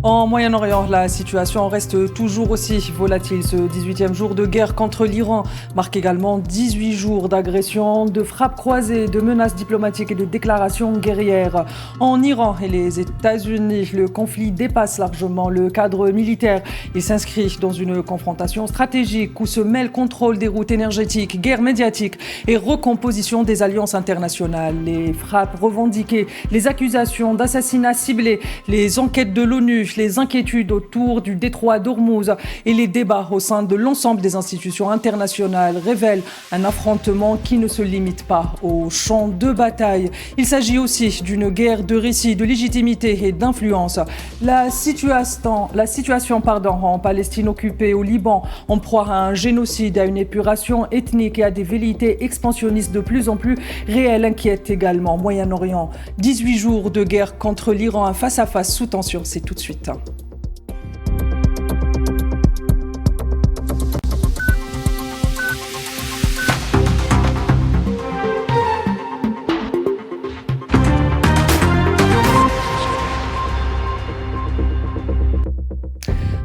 En Moyen-Orient, la situation reste toujours aussi volatile. Ce 18e jour de guerre contre l'Iran marque également 18 jours d'agression, de frappes croisées, de menaces diplomatiques et de déclarations guerrières. En Iran et les États-Unis, le conflit dépasse largement le cadre militaire. Il s'inscrit dans une confrontation stratégique où se mêlent contrôle des routes énergétiques, guerre médiatique et recomposition des alliances internationales. Les frappes revendiquées, les accusations d'assassinats ciblés, les enquêtes de l'ONU, les inquiétudes autour du détroit d'Ormuz et les débats au sein de l'ensemble des institutions internationales révèlent un affrontement qui ne se limite pas au champ de bataille. Il s'agit aussi d'une guerre de récits, de légitimité et d'influence. La situation en Palestine occupée, au Liban, en proie à un génocide, à une épuration ethnique et à des velléités expansionnistes de plus en plus réelles inquiètent également. Moyen-Orient, 18 jours de guerre contre l'Iran, un face-à-face sous tension, c'est tout de suite.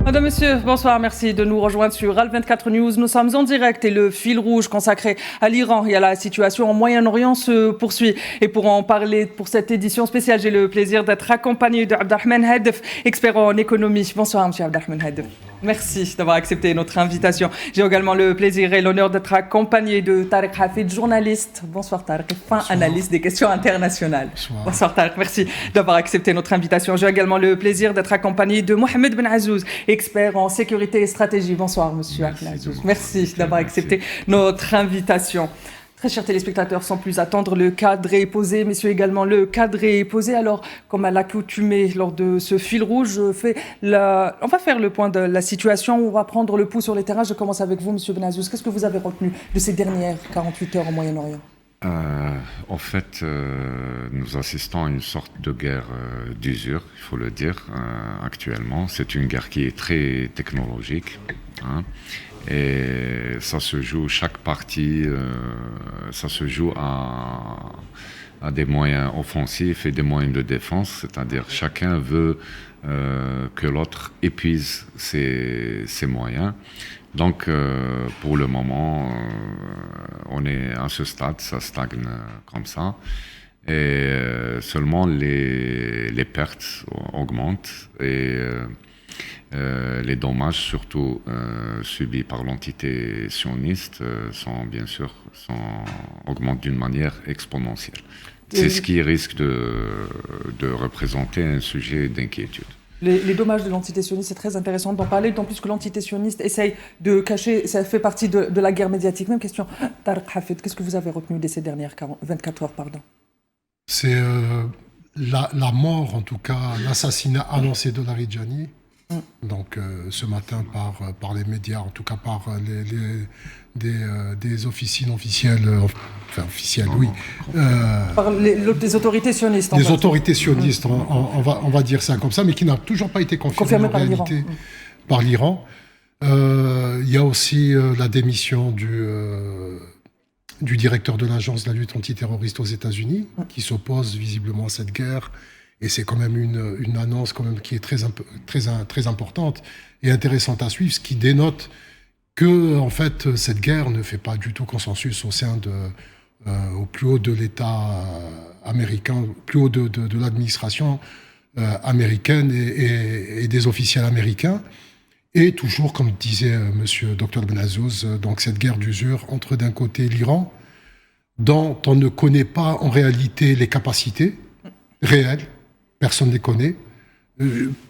Madame, Monsieur, bonsoir, merci de nous rejoindre sur Al24 News. Nous sommes en direct et le fil rouge consacré à l'Iran et à la situation au Moyen-Orient se poursuit. Et pour en parler pour cette édition spéciale, j'ai le plaisir d'être accompagné de Abdelrahman Haddef, expert en économie. Bonsoir, Monsieur Abdelrahman Haddef. Merci d'avoir accepté notre invitation. J'ai également le plaisir et l'honneur d'être accompagné de Tarek Hafid, journaliste. Bonsoir Tarek, fin analyste des questions internationales. Bonsoir Tarek, merci d'avoir accepté notre invitation. J'ai également le plaisir d'être accompagné de Mohamed Ben Azouz, expert en sécurité et stratégie. Bonsoir Monsieur Azouz. Merci d'avoir accepté notre invitation. Très chers téléspectateurs, sans plus attendre, le cadre est posé. Messieurs également, le cadre est posé. Alors, comme à l'accoutumée lors de ce fil rouge, on va faire le point de la situation. On va prendre le pouls sur les terrains. Je commence avec vous, Monsieur Ben Azouz. Qu'est-ce que vous avez retenu de ces dernières 48 heures au Moyen-Orient ? En fait, nous assistons à une sorte de guerre d'usure, il faut le dire, actuellement. C'est une guerre qui est très technologique. Et ça se joue, chaque partie, ça se joue à des moyens offensifs et des moyens de défense, c'est-à-dire chacun veut que l'autre épuise ses moyens. Donc, pour le moment, on est à ce stade, ça stagne comme ça. Et seulement les pertes augmentent et les dommages, surtout subis par l'entité sioniste, augmentent d'une manière exponentielle. C'est ce qui risque de représenter un sujet d'inquiétude. Les dommages de l'entité sioniste, c'est très intéressant d'en parler, d'autant plus que l'entité sioniste essaye de cacher, ça fait partie de la guerre médiatique. Même question, Tarek Hafid, qu'est-ce que vous avez retenu de ces dernières 24 heures, pardon ? C'est la mort, en tout cas, l'assassinat annoncé de Laridjani. Donc ce matin par les médias, en tout cas par des officines officielles, officielles, oui. Par les autorités sionistes. Des autorités sionistes, on va dire ça comme ça, mais qui n'a toujours pas été confirmé en réalité par l'Iran. Il y a aussi la démission du directeur de l'agence de la lutte antiterroriste aux États-Unis, qui s'oppose visiblement à cette guerre. Et c'est quand même une annonce quand même qui est très importante et intéressante à suivre, ce qui dénote que en fait cette guerre ne fait pas du tout consensus au sein au plus haut de l'État américain, au plus haut de l'administration américaine et des officiels américains. Et toujours, comme disait Monsieur Dr Ben Azouz, donc cette guerre d'usure entre d'un côté l'Iran, dont on ne connaît pas en réalité les capacités réelles. Personne ne les connaît.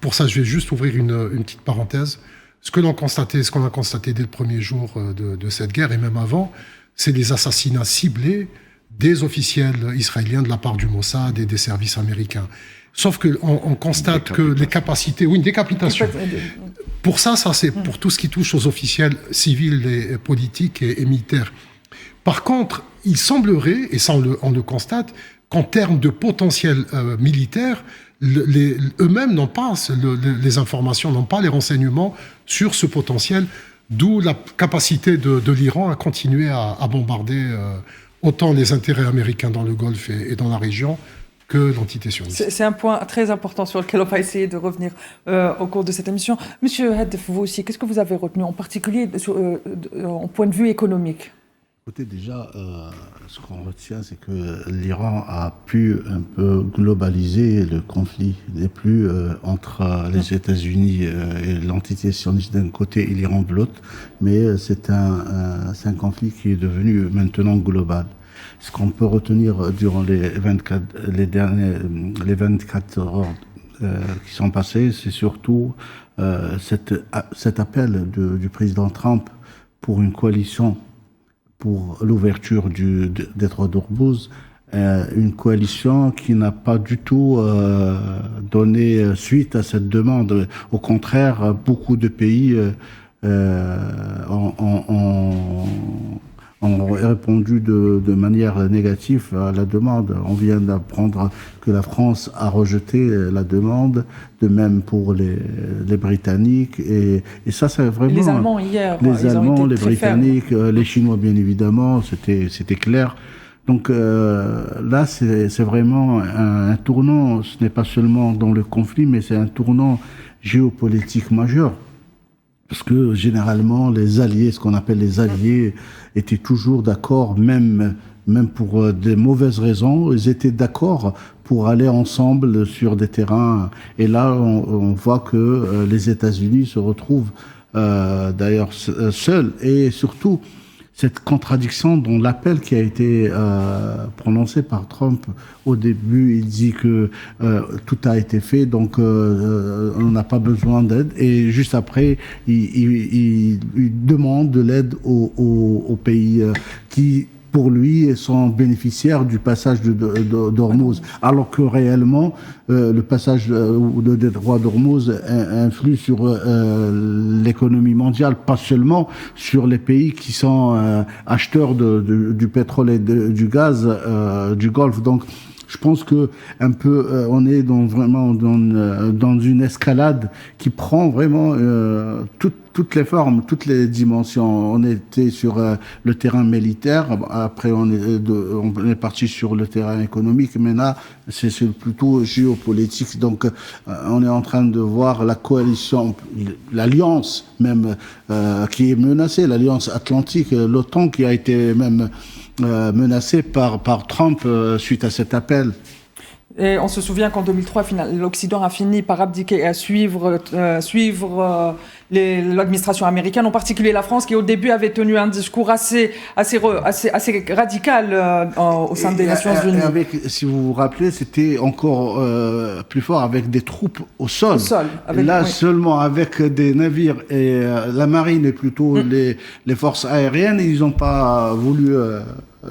Pour ça, je vais juste ouvrir une petite parenthèse. Ce qu'on a constaté dès le premier jour de cette guerre, et même avant, c'est les assassinats ciblés des officiels israéliens de la part du Mossad et des services américains. Sauf qu'on constate que les capacités... Oui, une décapitation. Pour ça c'est pour tout ce qui touche aux officiels civils et politiques et militaires. Par contre, il semblerait, et ça on le constate, qu'en termes de potentiel militaire, eux-mêmes n'ont pas les informations, n'ont pas les renseignements sur ce potentiel, d'où la capacité de l'Iran à continuer à bombarder autant les intérêts américains dans le Golfe et dans la région que l'entité sioniste. C'est un point très important sur lequel on va essayer de revenir au cours de cette émission. Monsieur Haddef, vous aussi, qu'est-ce que vous avez retenu en particulier en point de vue économique? Écoutez, déjà, ce qu'on retient, c'est que l'Iran a pu un peu globaliser le conflit. Il n'est plus entre les États-Unis et l'entité sioniste d'un côté et l'Iran de l'autre, mais c'est un conflit qui est devenu maintenant global. Ce qu'on peut retenir durant les 24 heures qui sont passées, c'est surtout cet appel du président Trump pour une coalition pour l'ouverture du détroit d'Ormuz, une coalition qui n'a pas du tout donné suite à cette demande. Au contraire, beaucoup de pays ont répondu de manière négative à la demande. On vient d'apprendre que la France a rejeté la demande, de même pour les Britanniques. Et ça, c'est vraiment... Les Allemands, hier, les Allemands, les Britanniques, les Chinois, bien évidemment, c'était clair. Donc là, c'est vraiment un tournant. Ce n'est pas seulement dans le conflit, mais c'est un tournant géopolitique majeur. Parce que généralement, les alliés, ce qu'on appelle les alliés, étaient toujours d'accord, même pour des mauvaises raisons, ils étaient d'accord pour aller ensemble sur des terrains. Et là, on voit que les États-Unis se retrouvent d'ailleurs seuls. Et surtout, cette contradiction dans l'appel qui a été prononcé par Trump au début, il dit que tout a été fait, donc on n'a pas besoin d'aide. Et juste après, il demande de l'aide aux pays qui, pour lui, sont bénéficiaires du passage d'Ormuz. Alors que réellement, le passage de détroit d'Ormuz influe sur l'économie mondiale, pas seulement sur les pays qui sont acheteurs du pétrole et du gaz du Golfe. Donc, je pense que un peu, on est vraiment dans une escalade qui prend vraiment toutes les formes, toutes les dimensions. On était sur le terrain militaire, après on est parti sur le terrain économique, mais là c'est plutôt géopolitique. Donc on est en train de voir la coalition, l'alliance même qui est menacée, l'alliance atlantique, l'OTAN qui a été même menacé par Trump suite à cet appel. Et on se souvient qu'en 2003, l'Occident a fini par abdiquer et à suivre l'administration américaine, en particulier la France, qui au début avait tenu un discours assez radical au sein des Nations Unies. Si vous vous rappelez, c'était encore plus fort avec des troupes au sol. Là, seulement avec des navires et la marine et plutôt les forces aériennes, ils n'ont pas voulu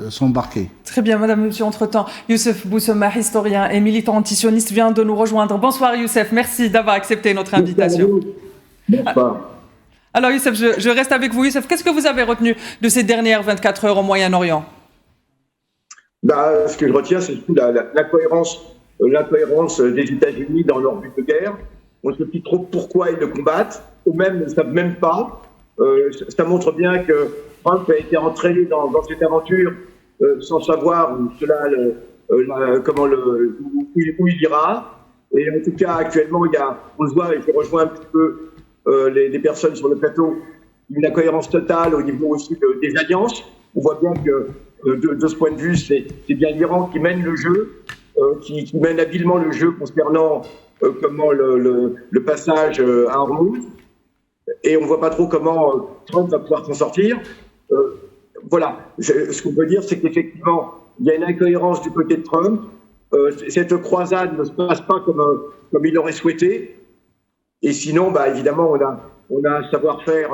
s'embarquer. Très bien, madame, monsieur, entre-temps, Youssef Boussema, historien et militant antisioniste, vient de nous rejoindre. Bonsoir Youssef, merci d'avoir accepté notre invitation. Bonsoir. Alors Youssef, je reste avec vous. Youssef, qu'est-ce que vous avez retenu de ces dernières 24 heures au Moyen-Orient? Ce que je retiens, c'est surtout la cohérence des États-Unis dans leur but de guerre. On ne sait plus trop pourquoi ils le combattent, ou même ne savent même pas. Ça montre bien que Trump a été entraîné dans cette aventure sans savoir où il ira. Et en tout cas, actuellement, on le voit, et je rejoins un petit peu les personnes sur le plateau, une incohérence totale au niveau aussi des alliances. On voit bien que de ce point de vue, c'est bien l'Iran qui mène le jeu, qui mène habilement le jeu concernant comment le passage à Hormuz. Et on ne voit pas trop comment Trump va pouvoir s'en sortir. Voilà, ce qu'on peut dire, c'est qu'effectivement, il y a une incohérence du côté de Trump. Cette croisade ne se passe pas comme il l'aurait souhaité. Et sinon, évidemment, on a un savoir-faire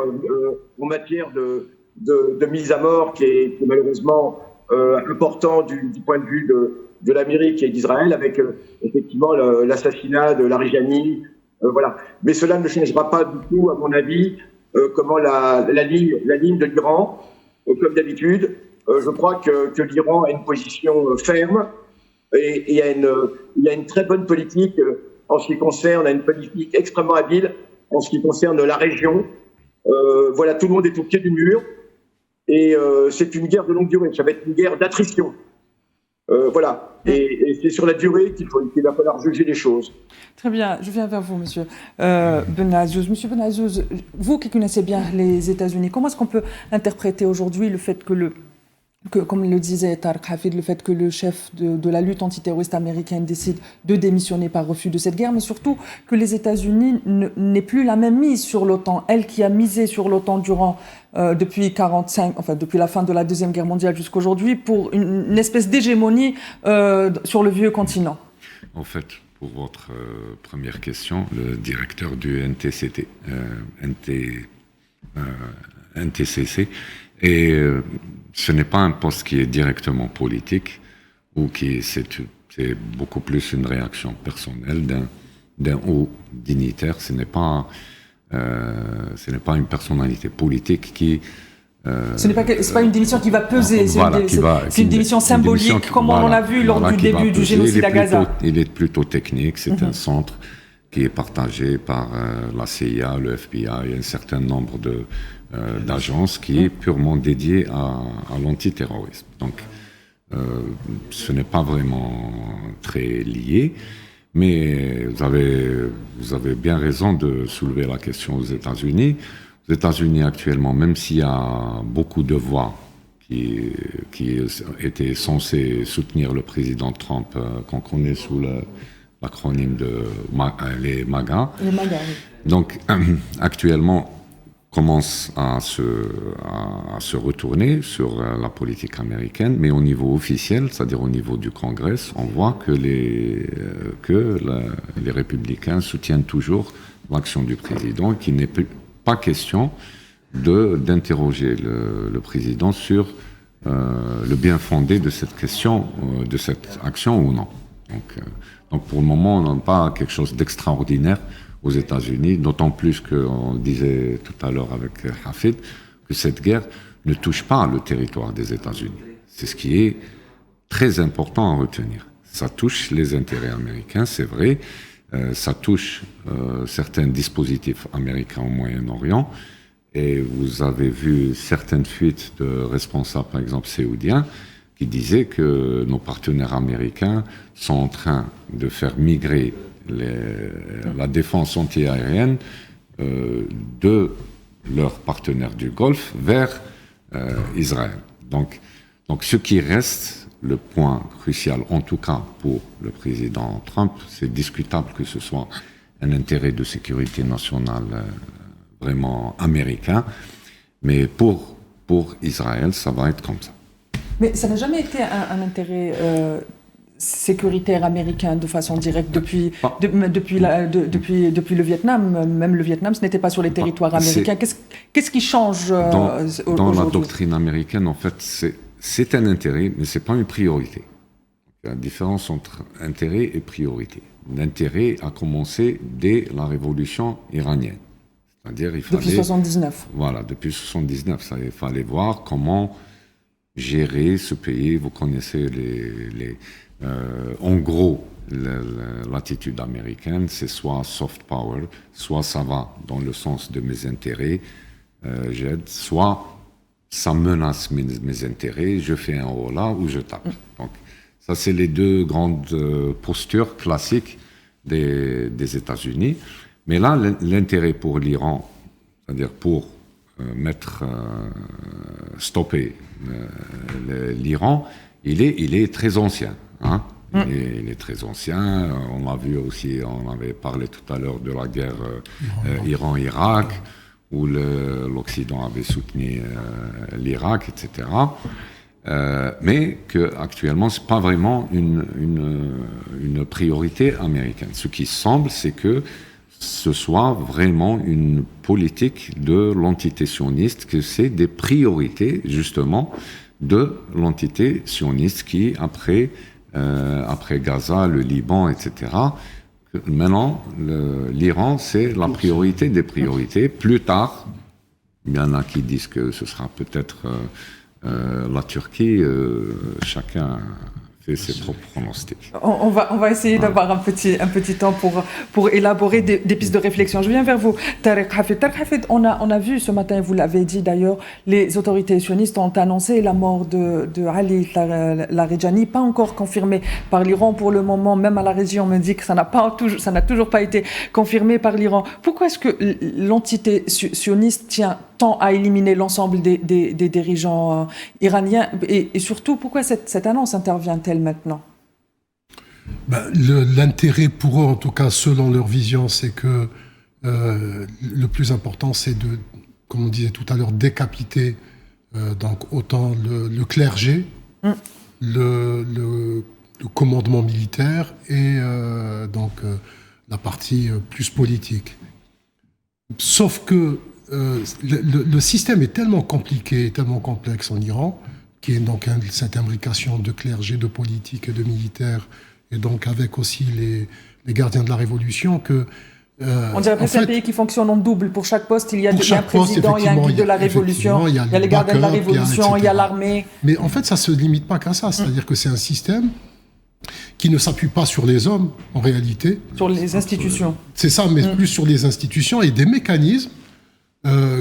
en matière de mise à mort qui est malheureusement important du point de vue de l'Amérique et d'Israël, avec effectivement l'assassinat de Larijani. Voilà. Mais cela ne changera pas du tout, à mon avis, comment la ligne de l'Iran. Comme d'habitude, je crois que l'Iran a une position ferme et il y a une très bonne politique en ce qui concerne, une politique extrêmement habile en ce qui concerne la région. Voilà, tout le monde est au pied du mur et c'est une guerre de longue durée. Ça va être une guerre d'attrition. Voilà. Et c'est sur la durée qu'il va falloir juger les choses. Très bien, je viens vers vous, monsieur Benazzouz. Monsieur Benazzouz, vous qui connaissez bien les États-Unis, comment est-ce qu'on peut interpréter aujourd'hui le fait que, comme le disait Tariq Hafid, le fait que le chef de la lutte antiterroriste américaine décide de démissionner par refus de cette guerre, mais surtout que les États-Unis n'aient plus la même mise sur l'OTAN, elle qui a misé sur l'OTAN depuis la fin de la Deuxième Guerre mondiale jusqu'à aujourd'hui, pour une espèce d'hégémonie sur le vieux continent. En fait, pour votre première question, le directeur du NTCC, et ce n'est pas un poste qui est directement politique, ou c'est beaucoup plus une réaction personnelle d'un haut dignitaire. Ce n'est pas une personnalité politique qui... c'est pas une démission qui va peser, c'est une démission symbolique, comme on l'a vu lors du début du génocide à Gaza. Il est plutôt technique, c'est un centre qui est partagé par la CIA, le FBI et un certain nombre d'agences qui est purement dédié à l'antiterrorisme. Donc, ce n'est pas vraiment très lié, mais vous avez bien raison de soulever la question aux États-Unis. Aux États-Unis actuellement, même s'il y a beaucoup de voix qui étaient censées soutenir le président Trump, qu'on connaît sous l'acronyme de les MAGA. Les MAGA, oui. Donc, actuellement, commence à se retourner sur la politique américaine, mais au niveau officiel, c'est-à-dire au niveau du Congrès, on voit que les républicains soutiennent toujours l'action du président, qu'il n'est pas question d'interroger le président sur le bien fondé de cette question, de cette action ou non. Donc pour le moment, on n'a pas quelque chose d'extraordinaire aux États-Unis, d'autant plus qu'on disait tout à l'heure avec Hafid que cette guerre ne touche pas le territoire des États-Unis. C'est ce qui est très important à retenir. Ça touche les intérêts américains, c'est vrai, ça touche certains dispositifs américains au Moyen-Orient, et vous avez vu certaines fuites de responsables, par exemple saoudiens, qui disaient que nos partenaires américains sont en train de faire migrer la défense antiaérienne de leurs partenaires du Golfe vers Israël. Donc ce qui reste, le point crucial, en tout cas pour le président Trump, c'est discutable que ce soit un intérêt de sécurité nationale vraiment américain, mais pour Israël, ça va être comme ça. Mais ça n'a jamais été un intérêt sécuritaire américain de façon directe depuis le Vietnam. Même le Vietnam, ce n'était pas sur les territoires américains. Qu'est-ce qui change dans la doctrine américaine, en fait, c'est un intérêt, mais ce n'est pas une priorité. Il y a une différence entre intérêt et priorité. L'intérêt a commencé dès la révolution iranienne. C'est-à-dire, depuis 1979. Voilà, depuis 1979. Il fallait voir comment gérer ce pays. Vous connaissez en gros, l'attitude américaine, c'est soit soft power, soit ça va dans le sens de mes intérêts, j'aide, soit ça menace mes intérêts, je fais un holà ou je tape. Donc, ça, c'est les deux grandes postures classiques des États-Unis. Mais là, l'intérêt pour l'Iran, c'est-à-dire pour stopper l'Iran, il est très ancien. Hein? Il est très ancien. On l'a vu aussi, on avait parlé tout à l'heure de la guerre Iran-Irak, où l'Occident avait soutenu l'Irak, etc. Mais qu'actuellement, ce n'est pas vraiment une priorité américaine. Ce qui semble, c'est que ce soit vraiment une politique de l'entité sioniste, que c'est des priorités, justement, de l'entité sioniste qui, après Gaza, le Liban, etc., maintenant, l'Iran, c'est la priorité des priorités. Plus tard, il y en a qui disent que ce sera peut-être la Turquie. Chacun C'est ses propres pronostics. On va essayer d'avoir un petit temps pour élaborer des pistes de réflexion. Je viens vers vous, Tariq Hafid. Tariq Hafid, on a vu ce matin, vous l'avez dit d'ailleurs, les autorités sionistes ont annoncé la mort de Ali Larijani, pas encore confirmée par l'Iran pour le moment. Même à la région, on me dit que ça n'a toujours pas été confirmé par l'Iran. Pourquoi est-ce que l'entité sioniste tient tant à éliminer l'ensemble des dirigeants iraniens et surtout, pourquoi cette annonce intervient-elle maintenant? L'intérêt pour eux, en tout cas selon leur vision, c'est que le plus important, c'est de, comme on disait tout à l'heure, décapiter donc autant le clergé, le commandement militaire et la partie plus politique. Sauf que le système est tellement compliqué, tellement complexe en Iran, qui est donc cette imbrication de clergé, de politique et de militaire, et donc avec aussi les gardiens de la révolution, que... on dirait que c'est un pays qui fonctionne en double. Pour chaque poste, il y a un président, il y a un guide de la révolution, il y a les gardiens de la révolution, il y a l'armée. Mais en fait, ça ne se limite pas qu'à ça. C'est-à-dire que c'est un système qui ne s'appuie pas sur les hommes, en réalité. Sur les institutions. C'est ça, mais plus sur les institutions et des mécanismes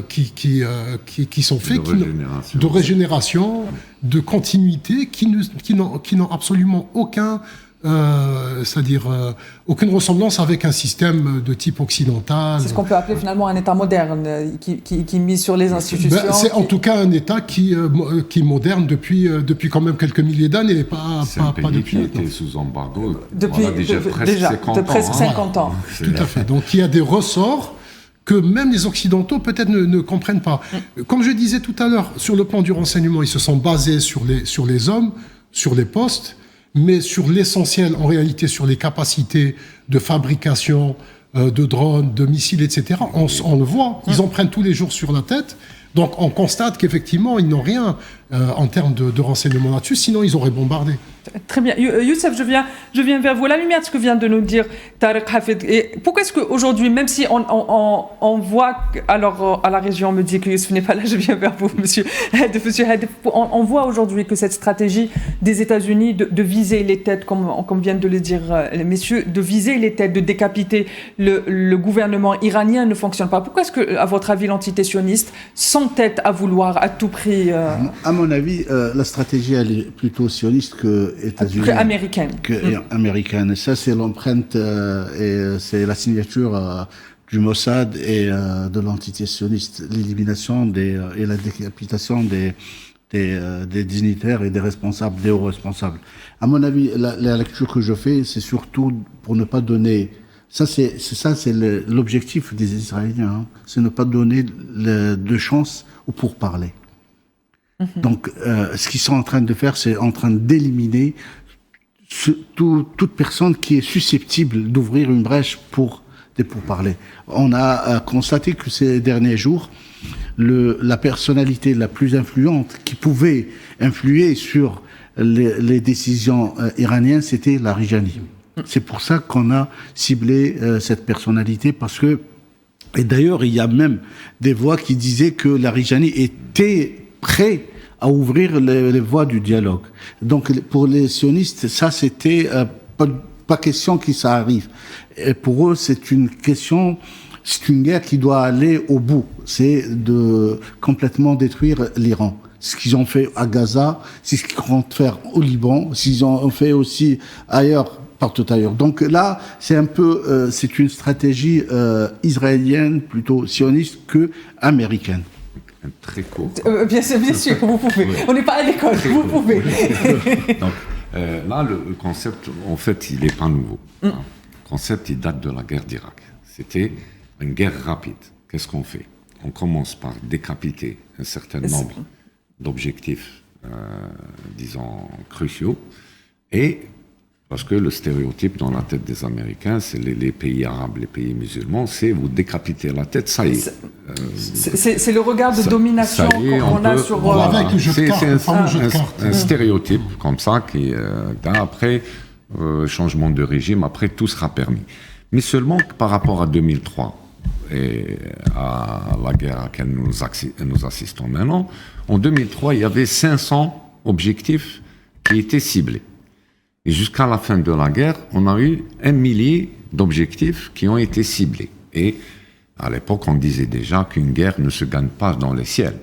qui sont faits de régénération, de continuité, qui n'ont absolument aucune ressemblance avec un système de type occidental. C'est ce qu'on peut appeler finalement un État moderne, qui mise sur les institutions. C'est en tout cas un État qui est moderne depuis quand même quelques milliers d'années, pas depuis. Qui était sous embargo depuis presque 50 ans. Tout à fait. Donc il y a des ressorts que même les Occidentaux peut-être ne comprennent pas. Comme je disais tout à l'heure, sur le plan du renseignement, ils se sont basés sur les hommes, sur les postes, mais sur l'essentiel, en réalité, sur les capacités de fabrication de drones, de missiles, etc. On le voit, ils en prennent tous les jours sur la tête. Donc on constate qu'effectivement, ils n'ont rien en termes de renseignement là-dessus, sinon ils auraient bombardé. Très bien. Youssef, je viens vers vous. La lumière de ce que vient de nous dire Tariq Hafid. Et pourquoi est-ce qu'aujourd'hui, même si on voit, alors à la région, on me dit que Youssef n'est pas là, je viens vers vous, monsieur Hadef, on voit aujourd'hui que cette stratégie des États-Unis de viser les têtes, comme viennent de le dire les messieurs, de viser les têtes, de décapiter le gouvernement iranien ne fonctionne pas. Pourquoi est-ce que, à votre avis, l'entité sioniste s'entête à vouloir à tout prix À mon avis, la stratégie, elle est plutôt sioniste que états-unienne. Américaine. Et ça, c'est l'empreinte et c'est la signature du Mossad et de l'entité sioniste. L'élimination et la décapitation des dignitaires et des responsables, des hauts responsables. À mon avis, la lecture que je fais, c'est surtout pour ne pas donner... c'est l'objectif des Israéliens, hein, c'est ne pas donner de chance au pourparler. Donc, ce qu'ils sont en train de faire, c'est en train d'éliminer toute personne qui est susceptible d'ouvrir une brèche pour des pourparlers. On a constaté que ces derniers jours, la personnalité la plus influente qui pouvait influer sur les décisions iraniennes, c'était Larijani. C'est pour ça qu'on a ciblé cette personnalité, parce que, et d'ailleurs, il y a même des voix qui disaient que Larijani était prêt à ouvrir les voies du dialogue. Donc, pour les sionistes, ça, c'était pas question que ça arrive. Et pour eux, c'est une guerre qui doit aller au bout. C'est de complètement détruire l'Iran. Ce qu'ils ont fait à Gaza, c'est ce qu'ils comptent faire au Liban, ce qu'ils ont fait aussi ailleurs, partout ailleurs. Donc là, c'est un peu, c'est une stratégie israélienne, plutôt sioniste, que américaine. Très court. Bien sûr, vous pouvez. Oui. On n'est pas à l'école, vous pouvez. Donc, là, le concept, en fait, il n'est pas nouveau. Le concept, il date de la guerre d'Irak. C'était une guerre rapide. Qu'est-ce qu'on fait? On commence par décapiter un certain nombre d'objectifs, disons, cruciaux, et parce que le stéréotype dans la tête des Américains, c'est les pays arabes, les pays musulmans, c'est vous décapiter la tête, ça y est. C'est le regard de domination qu'on a sur... Avec le jeu de cartes, un stéréotype comme ça, qui après changement de régime, après tout sera permis. Mais seulement par rapport à 2003 et à la guerre à laquelle nous assistons maintenant, en 2003, il y avait 500 objectifs qui étaient ciblés. Et jusqu'à la fin de la guerre, on a eu 1 millier d'objectifs qui ont été ciblés. Et à l'époque, on disait déjà qu'une guerre ne se gagne pas dans les ciels.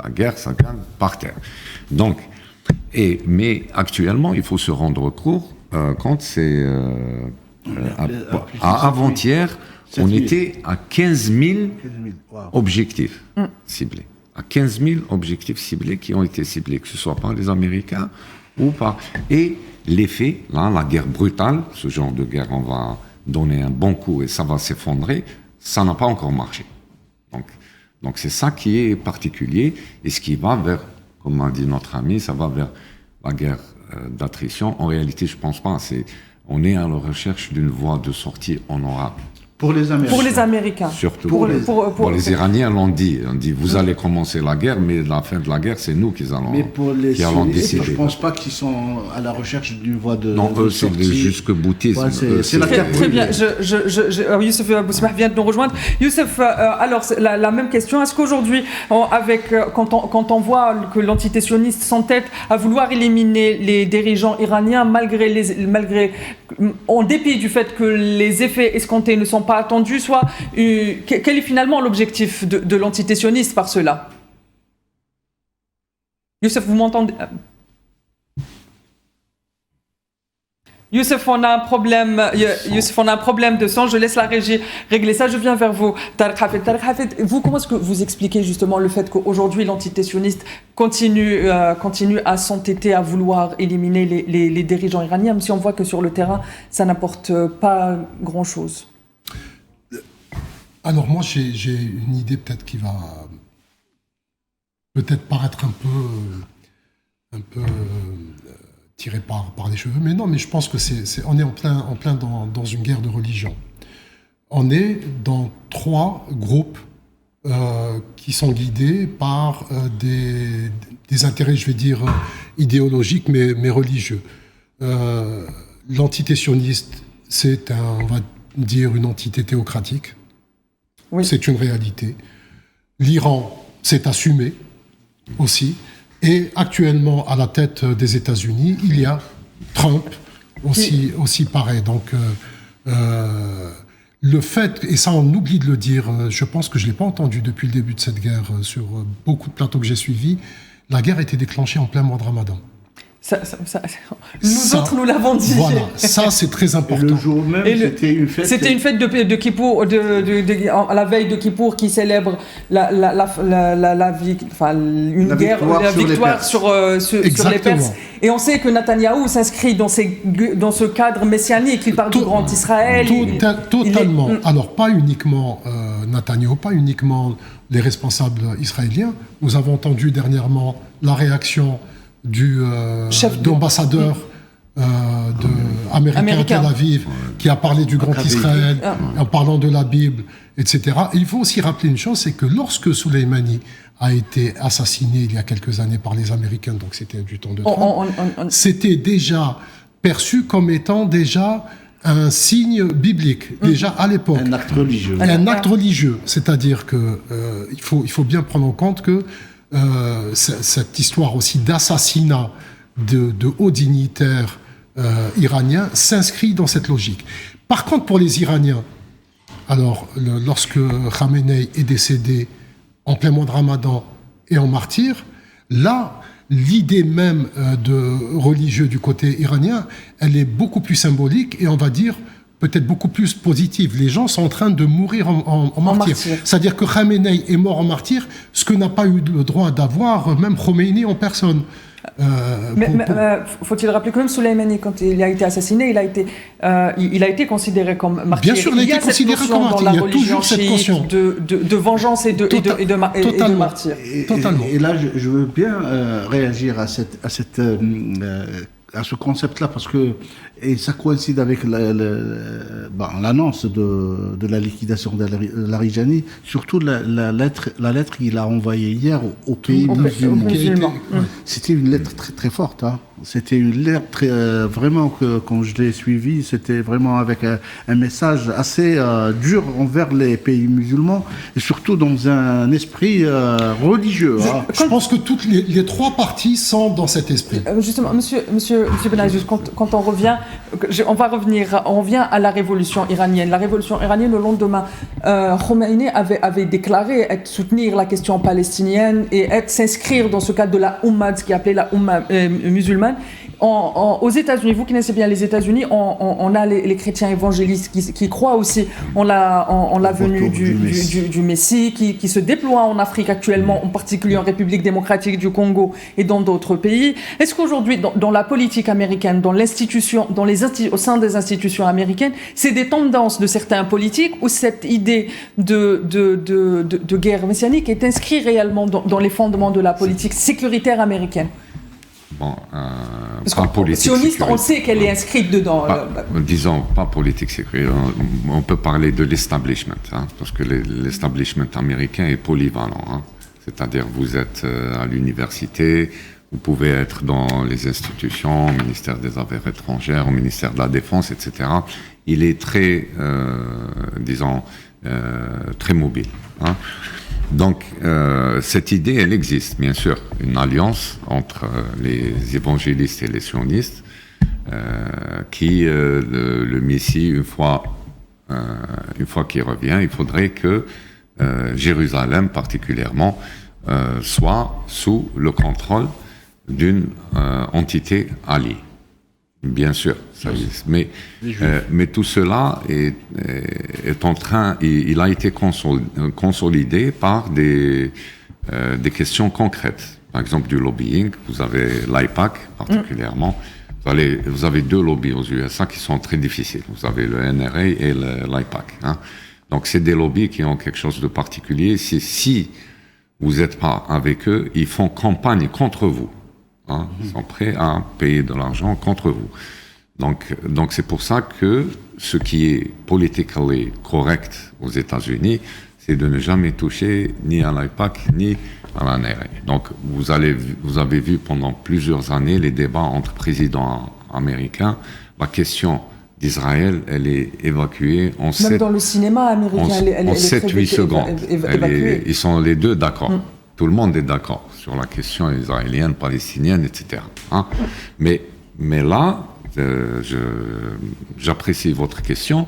La guerre, ça gagne par terre. Donc, mais actuellement, il faut se rendre compte, c'est avant-hier, on était à 15 000 objectifs ciblés. À 15 000 objectifs ciblés qui ont été ciblés, que ce soit par les Américains ou par... Et l'effet, là, la guerre brutale, ce genre de guerre, on va donner un bon coup et ça va s'effondrer, ça n'a pas encore marché. Donc c'est ça qui est particulier et ce qui va vers, comme a dit notre ami, ça va vers la guerre d'attrition. En réalité, je ne pense pas. On est à la recherche d'une voie de sortie honorable. Pour les Américains. Pour les Américains. Surtout. Pour les Iraniens l'ont dit. On dit, vous allez commencer la guerre, mais la fin de la guerre, c'est nous qui allons décider. Mais pour les Sunnites, je ne pense pas qu'ils sont à la recherche d'une voie de non, eux, c'est le jusque-boutisme. Ouais, c'est la terre très bien. Youssef Boussmah vient de nous rejoindre. Youssef, alors, la même question. Est-ce qu'aujourd'hui, quand on voit que l'entité sioniste s'entête à vouloir éliminer les dirigeants iraniens, en dépit du fait que les effets escomptés ne sont pas attendus, quel est finalement l'objectif de l'entité sioniste par cela? Youssef, vous m'entendez? Youssef, on a un problème. Youssef, on a un problème de son. Je laisse la régie régler ça. Je viens vers vous. Tarek Hafed, vous, comment est-ce que vous expliquez justement le fait qu'aujourd'hui l'entité sioniste continue à s'entêter à vouloir éliminer les dirigeants iraniens, même si on voit que sur le terrain, ça n'apporte pas grand-chose? Alors moi, j'ai une idée peut-être qui va peut-être paraître un peu tiré par les cheveux, mais non, mais je pense que on est en plein dans une guerre de religion. On est dans 3 groupes qui sont guidés par des intérêts, je vais dire, idéologiques, mais religieux. L'entité sioniste, c'est on va dire, une entité théocratique. Oui. C'est une réalité. L'Iran s'est assumé aussi. Et actuellement, à la tête des États-Unis, il y a Trump, aussi pareil. Donc, le fait, et ça on oublie de le dire, je pense que je ne l'ai pas entendu depuis le début de cette guerre sur beaucoup de plateaux que j'ai suivis, la guerre a été déclenchée en plein mois de Ramadan. Autres, nous l'avons dit. Voilà, ça c'est très important. Et le jour même, c'était une fête. C'était une fête de Kippour, à la veille de Kippour, qui célèbre la victoire sur les Perses. Et on sait que Netanyahou s'inscrit dans ce cadre messianique. Il parle du grand Israël. Totalement. Alors pas uniquement Netanyahou, pas uniquement les responsables israéliens. Nous avons entendu dernièrement la réaction d'ambassadeur américain à Tel Aviv, qui a parlé du grand Israël, en parlant de la Bible, etc. Et il faut aussi rappeler une chose, c'est que lorsque Soleimani a été assassiné il y a quelques années par les Américains, donc c'était du temps de Trump, c'était déjà perçu comme étant déjà un signe biblique, déjà à l'époque. Un acte religieux. Un acte religieux, c'est-à-dire que il faut bien prendre en compte que cette histoire aussi d'assassinat de hauts dignitaires iraniens s'inscrit dans cette logique. Par contre, pour les Iraniens, alors lorsque Khamenei est décédé en plein mois de Ramadan et en martyr, là, l'idée même de religieux du côté iranien, elle est beaucoup plus symbolique et on va dire peut-être beaucoup plus positive. Les gens sont en train de mourir en martyr. C'est-à-dire que Khamenei est mort en martyr, ce que n'a pas eu le droit d'avoir même Khomeini en personne. Faut-il rappeler que même Soleimani, quand il a été assassiné, il a été considéré comme martyr. Bien sûr, il a été considéré comme martyr. Il y a toujours cette notion de vengeance et de martyr. Totalement. Et là, je veux bien réagir à ce concept-là, parce que ça coïncide avec l'annonce de la liquidation de Larijani, surtout la lettre qu'il a envoyée hier aux pays musulmans. C'était une lettre très très forte. Hein. C'était une lettre vraiment que quand je l'ai suivie, c'était vraiment avec un message assez dur envers les pays musulmans et surtout dans un esprit religieux. Je pense que toutes les trois parties sont dans cet esprit. Justement, Monsieur Benayoun, quand on revient, on revient à la révolution iranienne. La révolution iranienne, le lendemain, Khomeini avait déclaré soutenir la question palestinienne et s'inscrire dans ce cadre de la Oumma, ce qui est appelé la Oumma musulmane. Aux États-Unis, vous qui connaissez bien les États-Unis, on a les chrétiens évangélistes qui croient aussi en la venue du Messie, qui se déploie en Afrique actuellement, en particulier en République démocratique du Congo et dans d'autres pays. Est-ce qu'aujourd'hui, dans la politique américaine, au sein des institutions américaines, c'est des tendances de certains politiques ou cette idée de guerre messianique est inscrite réellement dans les fondements de la politique sécuritaire américaine? Bon, parce qu'en sioniste, on sait qu'elle est inscrite dedans. Disons, pas politique sécuritaire. On peut parler de l'establishment, parce que l'establishment américain est polyvalent. C'est-à-dire, vous êtes à l'université, vous pouvez être dans les institutions, au ministère des Affaires étrangères, au ministère de la Défense, etc. Il est très, très mobile. Donc, cette idée, elle existe, bien sûr, une alliance entre les évangélistes et les sionistes, qui, le Messie, une fois qu'il revient, il faudrait que Jérusalem, particulièrement, soit sous le contrôle d'une entité alliée. Bien sûr, ça existe. Mais tout cela est en train, il a été consolidé par des questions concrètes. Par exemple, du lobbying. Vous avez l'AIPAC, particulièrement. Vous avez deux lobbies aux USA qui sont très difficiles. Vous avez le NRA et l'AIPAC. Donc, c'est des lobbies qui ont quelque chose de particulier. Si vous n'êtes pas avec eux, ils font campagne contre vous. Ils sont prêts à payer de l'argent contre vous. Donc c'est pour ça que ce qui est politiquement correct aux États-Unis, c'est de ne jamais toucher ni à l'AIPAC ni à la NRA. Donc vous avez vu pendant plusieurs années les débats entre présidents américains. La question d'Israël, elle est évacuée en 7... Même dans le cinéma américain, elle est 7-8 secondes. Ils sont les deux d'accord. Tout le monde est d'accord sur la question israélienne, palestinienne, etc. Mais là, j'apprécie votre question.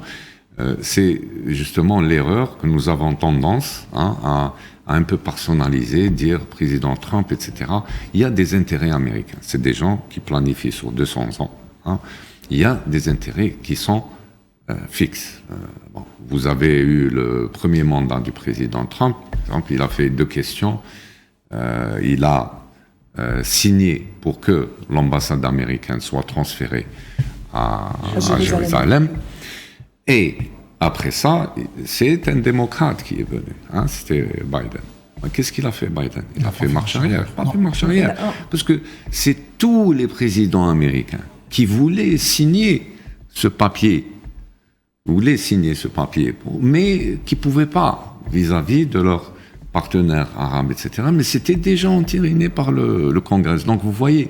C'est justement l'erreur que nous avons tendance à un peu personnaliser, dire président Trump, etc. Il y a des intérêts américains. C'est des gens qui planifient sur 200 ans. Il y a des intérêts qui sont fixes. Vous avez eu le premier mandat du président Trump. Par exemple, il a fait 2 questions. Il a signé pour que l'ambassade américaine soit transférée à Jérusalem. Et après ça, c'est un démocrate qui est venu. C'était Biden. Qu'est-ce qu'il a fait, Biden? Il a fait marche arrière. Pas fait marche arrière. Parce que c'est tous les présidents américains qui voulaient signer ce papier, mais qui ne pouvaient pas vis-à-vis de leurs partenaires arabes, etc. Mais c'était déjà entériné par le Congrès. Donc vous voyez,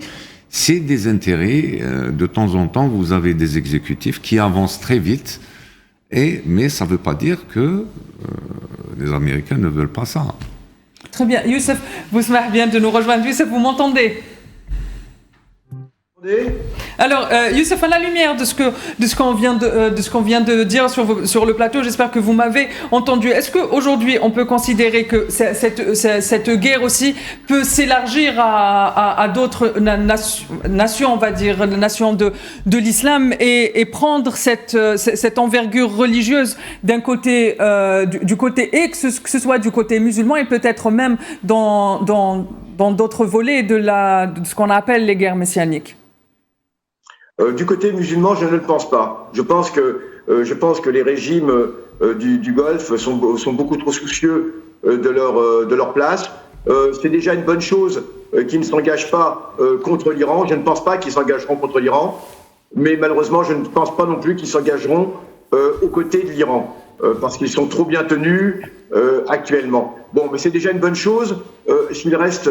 c'est des intérêts. De temps en temps, vous avez des exécutifs qui avancent très vite, mais ça ne veut pas dire que les Américains ne veulent pas ça. Très bien. Youssef, vous smah bien de nous rejoindre. Youssef, vous m'entendez? Alors, Youssef, à la lumière de ce qu'on vient de dire sur le plateau, j'espère que vous m'avez entendu. Est-ce qu'aujourd'hui, on peut considérer que cette guerre aussi peut s'élargir à d'autres nations, on va dire, nations de l'islam, et prendre cette envergure religieuse d'un côté, du côté, et que ce soit du côté musulman, et peut-être même dans d'autres volets de ce qu'on appelle les guerres messianiques? Du côté musulman, je ne le pense pas. Je pense que les régimes du Golfe sont beaucoup trop soucieux de leur place. C'est déjà une bonne chose qu'ils ne s'engagent pas contre l'Iran. Je ne pense pas qu'ils s'engageront contre l'Iran, mais malheureusement, je ne pense pas non plus qu'ils s'engageront aux côtés de l'Iran. parce qu'ils sont trop bien tenus actuellement. Bon, mais c'est déjà une bonne chose s'il reste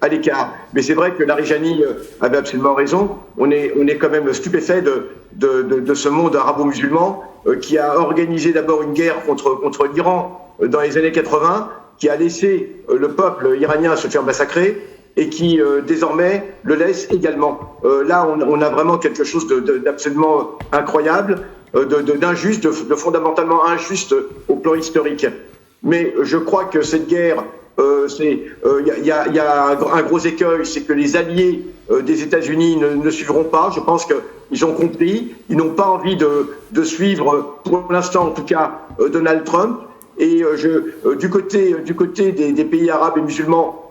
à l'écart. Mais c'est vrai que Larijani avait absolument raison. On est quand même stupéfait de ce monde arabo-musulman qui a organisé d'abord une guerre contre l'Iran dans les années 80, qui a laissé le peuple iranien se faire massacrer et qui désormais le laisse également. Là, on a vraiment quelque chose d'absolument incroyable, d'injuste, de fondamentalement injuste au plan historique. Mais je crois que cette guerre, il y a un gros écueil, c'est que les alliés des États-Unis ne suivront pas. Je pense qu'ils ont compris, ils n'ont pas envie de suivre, pour l'instant en tout cas, Donald Trump. Et du côté des pays arabes et musulmans,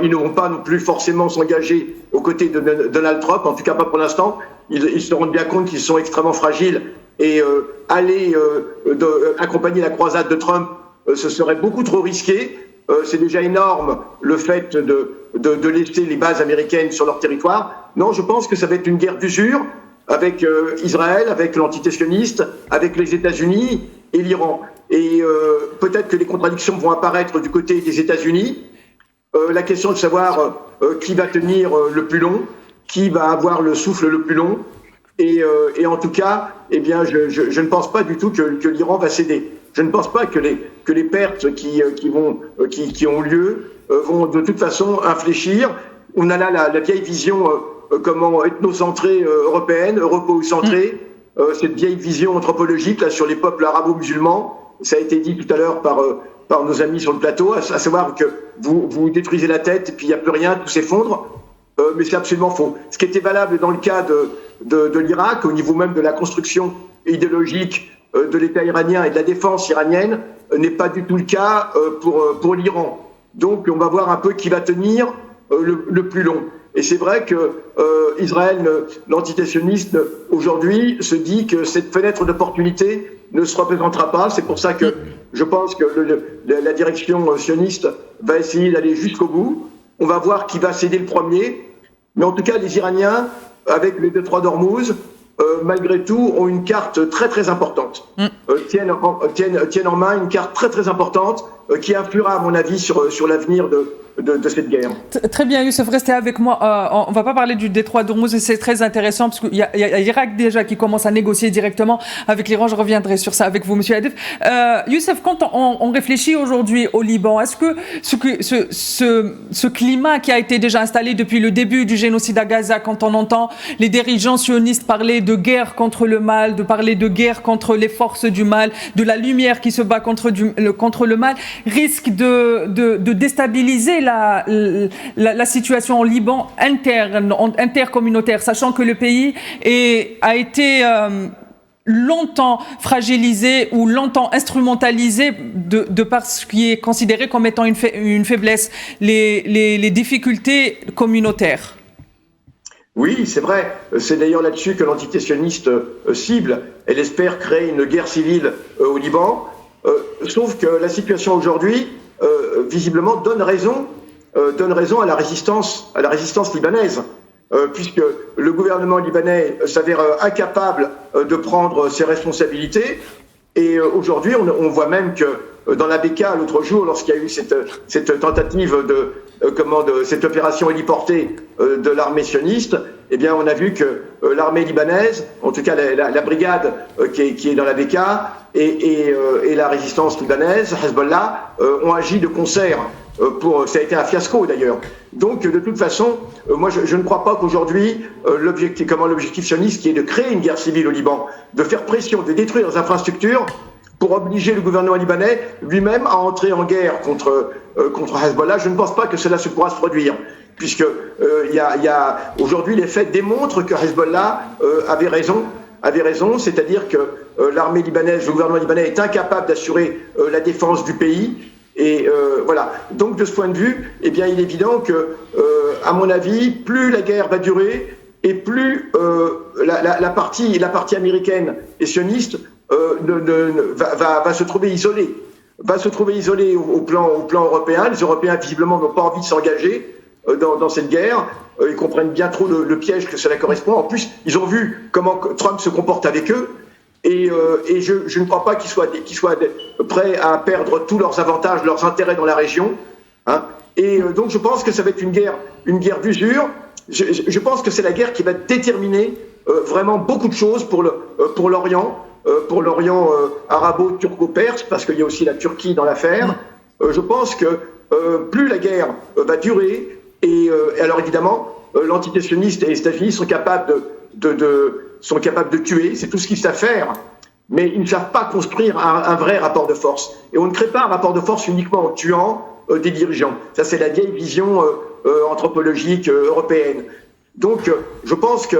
ils ne vont pas non plus forcément s'engager aux côtés de Donald Trump, en tout cas pas pour l'instant. Ils se rendent bien compte qu'ils sont extrêmement fragiles et aller accompagner la croisade de Trump, ce serait beaucoup trop risqué. C'est déjà énorme le fait de laisser les bases américaines sur leur territoire. Non, je pense que ça va être une guerre d'usure avec Israël, avec l'entité sioniste, avec les États-Unis et l'Iran. Et peut-être que les contradictions vont apparaître du côté des États-Unis. La question de savoir qui va tenir le plus long, qui va avoir le souffle le plus long. Et en tout cas, eh bien, je ne pense pas du tout que l'Iran va céder. Je ne pense pas que les pertes qui ont lieu vont de toute façon infléchir. On a là la vieille vision ethnocentrée européenne, europo-centrée, cette vieille vision anthropologique là, sur les peuples arabo-musulmans. Ça a été dit tout à l'heure par nos amis sur le plateau, à savoir que vous détruisez la tête et puis il n'y a plus rien, tout s'effondre. Mais c'est absolument faux. Ce qui était valable dans le cas de l'Irak, au niveau même de la construction idéologique de l'État iranien et de la défense iranienne, n'est pas du tout le cas pour l'Iran. Donc on va voir un peu qui va tenir le plus long. Et c'est vrai que Israël, l'entité sioniste, aujourd'hui, se dit que cette fenêtre d'opportunité ne se représentera pas. C'est pour ça que je pense que la direction sioniste va essayer d'aller jusqu'au bout. On va voir qui va céder le premier. Mais en tout cas, les Iraniens, avec le détroit d'Ormuz, malgré tout, ont une carte très très importante. Tiennent en main une carte très très importante qui influera, à mon avis, sur l'avenir de cette guerre. Très bien, Youssef, restez avec moi. On ne va pas parler du détroit d'Ormuz, et c'est très intéressant parce qu'il y a l'Irak déjà qui commence à négocier directement avec l'Iran. Je reviendrai sur ça avec vous, Monsieur Hadef. Youssef, quand on réfléchit aujourd'hui au Liban, est-ce que ce climat qui a été déjà installé depuis le début du génocide à Gaza, quand on entend les dirigeants sionistes parler de guerre contre le mal, de parler de guerre contre les forces du mal, de la lumière qui se bat contre le mal, risque de déstabiliser la situation au Liban intercommunautaire, sachant que le pays a été longtemps fragilisé ou longtemps instrumentalisé de par ce qui est considéré comme étant une faiblesse, les difficultés communautaires. Oui, c'est vrai. C'est d'ailleurs là-dessus que l'entité sioniste cible. Elle espère créer une guerre civile au Liban. Sauf que la situation aujourd'hui, visiblement, donne raison à la résistance libanaise, puisque le gouvernement libanais s'avère incapable de prendre ses responsabilités. Et aujourd'hui, on voit même que dans la Beka, l'autre jour, lorsqu'il y a eu cette tentative cette opération héliportée de l'armée sioniste, eh bien, on a vu que l'armée libanaise, en tout cas la brigade qui est dans la Beka et la résistance libanaise, Hezbollah, ont agi de concert. Ça a été un fiasco d'ailleurs. Donc de toute façon, moi je ne crois pas qu'aujourd'hui l'objectif sioniste qui est de créer une guerre civile au Liban, de faire pression, de détruire les infrastructures pour obliger le gouvernement libanais lui-même à entrer en guerre contre Hezbollah, je ne pense pas que cela se pourra se produire, puisque aujourd'hui les faits démontrent que Hezbollah avait raison, c'est-à-dire que l'armée libanaise, le gouvernement libanais est incapable d'assurer la défense du pays. Et voilà. Donc de ce point de vue, eh bien, il est évident que, à mon avis, plus la guerre va durer et plus la partie américaine et sioniste va se trouver isolée. Va se trouver isolée au plan européen. Les Européens visiblement n'ont pas envie de s'engager dans cette guerre. Ils comprennent bien trop le piège que cela correspond. En plus, ils ont vu comment Trump se comporte avec eux. et je ne crois pas qu'ils soient prêts à perdre tous leurs avantages, leurs intérêts dans la région. Hein. Et donc je pense que ça va être une guerre d'usure. Je pense que c'est la guerre qui va déterminer vraiment beaucoup de choses pour l'Orient, arabo-turco-perse, parce qu'il y a aussi la Turquie dans l'affaire. Je pense que plus la guerre va durer, et alors évidemment, l'entité sioniste et les États-Unis sont capables de tuer, c'est tout ce qu'ils savent faire, mais ils ne savent pas construire un vrai rapport de force. Et on ne crée pas un rapport de force uniquement en tuant des dirigeants. Ça, c'est la vieille vision anthropologique européenne. Donc, je pense que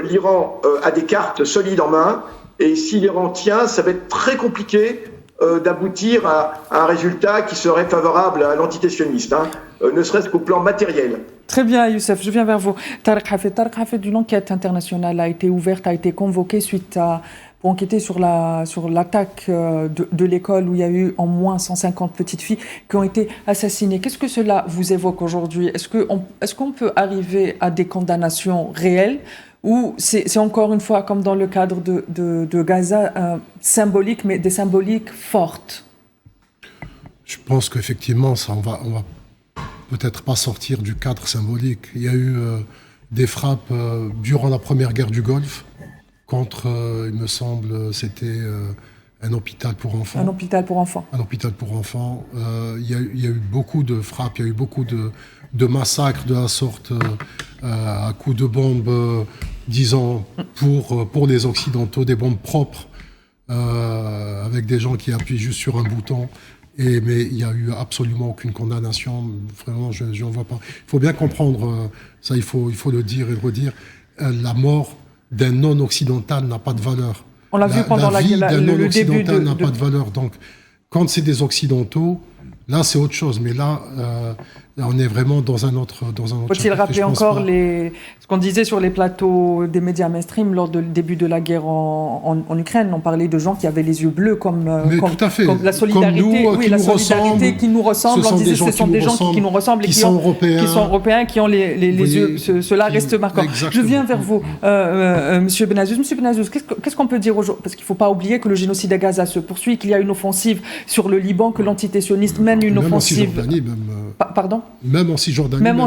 l'Iran a des cartes solides en main, et si l'Iran tient, ça va être très compliqué d'aboutir à un résultat qui serait favorable à l'entité sioniste, hein, ne serait-ce qu'au plan matériel. Très bien, Youssef, je viens vers vous. Tarek Hafed, une enquête internationale a été ouverte, a été convoquée pour enquêter sur l'attaque de l'école où il y a eu en moins 150 petites filles qui ont été assassinées. Qu'est-ce que cela vous évoque aujourd'hui ? Est-ce qu'on peut arriver à des condamnations réelles ou c'est encore une fois, comme dans le cadre de Gaza, symbolique, mais des symboliques fortes ? Je pense qu'effectivement, on va peut-être pas sortir du cadre symbolique. Il y a eu des frappes durant la première guerre du Golfe contre, il me semble, c'était un hôpital pour enfants. Un hôpital pour enfants. Un hôpital pour enfants. Il y a eu beaucoup de frappes, il y a eu beaucoup de massacres de la sorte à coups de bombes, disons, pour les Occidentaux, des bombes propres, avec des gens qui appuient juste sur un bouton. Mais il n'y a eu absolument aucune condamnation. Vraiment, je n'en vois pas. Il faut bien comprendre, ça il faut le dire et le redire, la mort d'un non-occidental n'a pas de valeur. On l'a vu pendant la vie d'un non-occidental n'a pas de valeur. Donc, quand c'est des occidentaux, là c'est autre chose. Mais là, on est vraiment dans un autre Faut-il rappeler encore ce qu'on disait sur les plateaux des médias mainstream lors du début de la guerre en Ukraine? On parlait de gens qui avaient les yeux bleus comme la solidarité, comme nous, la solidarité qui nous ressemble. On disait ce sont des gens qui nous ressemblent et qui sont européens, qui ont les yeux. Cela reste marquant. Exactement. Je viens vers vous, Monsieur Benazouz. Monsieur Benazouz, qu'est-ce qu'on peut dire aujourd'hui? Parce qu'il ne faut pas oublier que le génocide à Gaza se poursuit, qu'il y a une offensive sur le Liban, que l'entité sioniste mène une offensive. Pardon? Même en Cisjordanie. Même